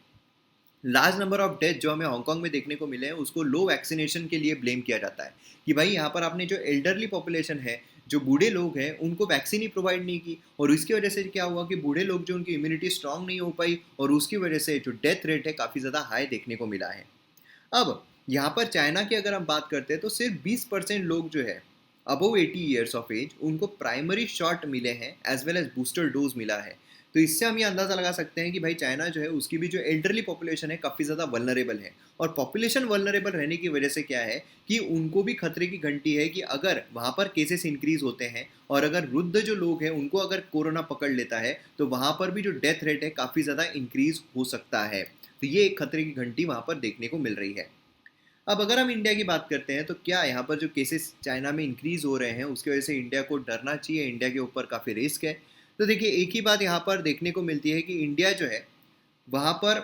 लार्ज नंबर ऑफ डेथ जो हमें हांगकांग में देखने को मिले हैं उसको लो वैक्सीनेशन के लिए ब्लेम किया जाता है कि भाई यहाँ पर आपने जो एल्डरली पॉपुलेशन है, जो बूढ़े लोग हैं, उनको वैक्सीन ही प्रोवाइड नहीं की और इसकी वजह से क्या हुआ कि बूढ़े लोग जो उनकी इम्यूनिटी स्ट्रांग नहीं हो पाई और उसकी वजह से जो डेथ रेट है काफ़ी ज़्यादा हाई देखने को मिला है। अब यहाँ पर चाइना की अगर हम बात करते हैं तो सिर्फ 20% लोग जो है अबव 80 ईयर्स ऑफ एज उनको प्राइमरी शॉट मिले हैं as well as booster dose मिला है। तो इससे हम ये अंदाज़ा लगा सकते हैं कि भाई चाइना जो है उसकी भी जो एल्डरली पॉपुलेशन है काफ़ी ज़्यादा वल्नरेबल है। और पॉपुलेशन वल्नरेबल रहने की वजह से क्या है कि उनको भी खतरे की घंटी है कि अगर वहाँ पर केसेस इंक्रीज होते हैं और अगर वृद्ध जो लोग हैं उनको अगर कोरोना पकड़ लेता है तो वहाँ पर भी जो डेथ रेट है काफ़ी ज़्यादा इंक्रीज हो सकता है। तो ये एक खतरे की घंटी वहाँ पर देखने को मिल रही है। अब अगर हम इंडिया की बात करते हैं तो क्या यहाँ पर जो केसेस चाइना में इंक्रीज हो रहे हैं उसकी वजह से इंडिया को डरना चाहिए, इंडिया के ऊपर काफ़ी रिस्क है? तो देखिए, एक ही बात यहाँ पर देखने को मिलती है कि इंडिया जो है वहाँ पर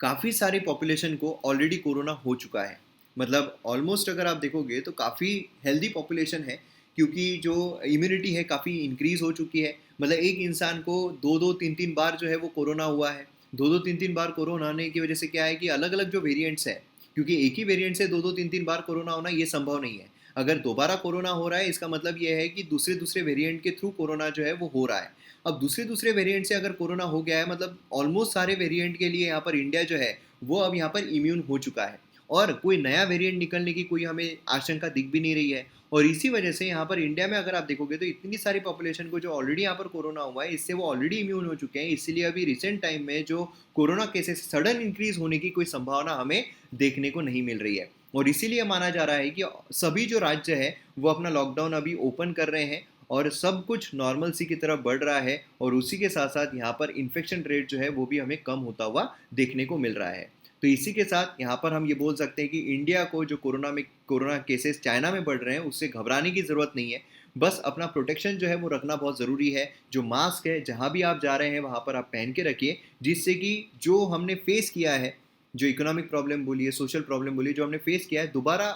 काफ़ी सारी पॉपुलेशन को ऑलरेडी कोरोना हो चुका है। मतलब ऑलमोस्ट अगर आप देखोगे तो काफ़ी हेल्दी पॉपुलेशन है, क्योंकि जो इम्यूनिटी है काफ़ी इंक्रीज़ हो चुकी है। मतलब एक इंसान को 2-2 3-3 बार जो है वो कोरोना हुआ है। 2-2 3-3 बार कोरोना होने की वजह से क्या है कि अलग-अलग जो वेरिएंट्स हैं, क्योंकि एक ही वेरिएंट से 2-2 3-3 बार कोरोना होना ये संभव नहीं है। अगर दोबारा कोरोना हो रहा है इसका मतलब ये है कि दूसरे-दूसरे वेरिएंट के थ्रू कोरोना जो है वो हो रहा है। अब दूसरे-दूसरे वेरिएंट से अगर कोरोना हो गया है मतलब ऑलमोस्ट सारे वेरिएंट के लिए यहाँ पर इंडिया जो है वो अब यहाँ पर इम्यून हो चुका है, और कोई नया वेरिएंट निकलने की कोई हमें आशंका दिख भी नहीं रही है। और इसी वजह से यहाँ पर इंडिया में अगर आप देखोगे तो इतनी सारी पॉपुलेशन को जो ऑलरेडी यहाँ पर कोरोना हुआ है इससे वो ऑलरेडी इम्यून हो चुके हैं, इसीलिए अभी रिसेंट टाइम में जो कोरोना केसेस सडन इंक्रीज होने की कोई संभावना हमें देखने को नहीं मिल रही है। और इसीलिए माना जा रहा है कि सभी जो राज्य है वो अपना लॉकडाउन अभी ओपन कर रहे हैं और सब कुछ नॉर्मल सी की तरफ बढ़ रहा है, और उसी के साथ साथ यहाँ पर इन्फेक्शन रेट जो है वो भी हमें कम होता हुआ देखने को मिल रहा है। तो इसी के साथ यहाँ पर हम ये बोल सकते हैं कि इंडिया को जो कोरोना केसेस चाइना में बढ़ रहे हैं उससे घबराने की ज़रूरत नहीं है। बस अपना प्रोटेक्शन जो है वो रखना बहुत ज़रूरी है। जो मास्क है जहाँ भी आप जा रहे हैं वहाँ पर आप पहन के रखिए, जिससे कि जो हमने फेस किया है, जो इकोनॉमिक प्रॉब्लम बोलिए, सोशल प्रॉब्लम बोलिए, जो हमने फेस किया है दोबारा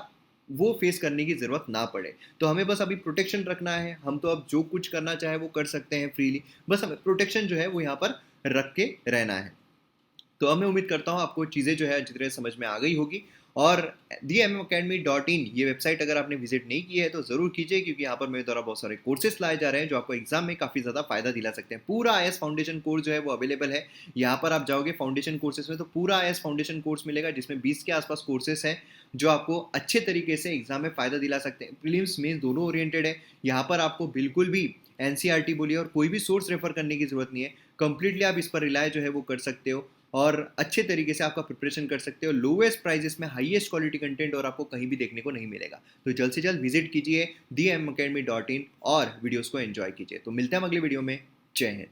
वो फेस करने की ज़रूरत ना पड़े। तो हमें बस अभी प्रोटेक्शन रखना है, हम तो अब जो कुछ करना चाहे वो कर सकते हैं फ्रीली, बस हमें प्रोटेक्शन जो है वो यहाँ पर रख के रहना है। तो अब मैं उम्मीद करता हूँ आपको चीज़ें जो है अच्छी तरह समझ में आ गई होगी। और theMMAcademy.in ये वेबसाइट अगर आपने विजिट नहीं की है तो ज़रूर कीजिए, क्योंकि यहाँ पर मेरे द्वारा बहुत सारे कोर्सेज लाए जा रहे हैं जो आपको एग्जाम में काफ़ी ज़्यादा फायदा दिला सकते हैं। पूरा आईएएस फाउंडेशन कोर्स जो है वो अवेलेबल है। यहाँ पर आप जाओगे फाउंडेशन कोर्सेज में तो पूरा आईएएस फाउंडेशन कोर्स मिलेगा, जिसमें 20 के आसपास कोर्सेज हैं जो आपको अच्छे तरीके से एग्जाम में फ़ायदा दिला सकते हैं। प्रीलिम्स मेंस दोनों ओरिएंटेड है। यहाँ पर आपको बिल्कुल भी एनसीईआरटी बोलिए और कोई भी सोर्स रेफर करने की ज़रूरत नहीं है। कंप्लीटली आप इस पर रिलाय जो है वो कर सकते हो और अच्छे तरीके से आपका प्रिपरेशन कर सकते हो। लोएस्ट प्राइजेस में हाईएस्ट क्वालिटी कंटेंट और आपको कहीं भी देखने को नहीं मिलेगा। तो जल्द से जल्द विजिट कीजिए theMacademy.in और वीडियोस को एंजॉय कीजिए। तो मिलते हैं हम अगले वीडियो में। जय हिंद।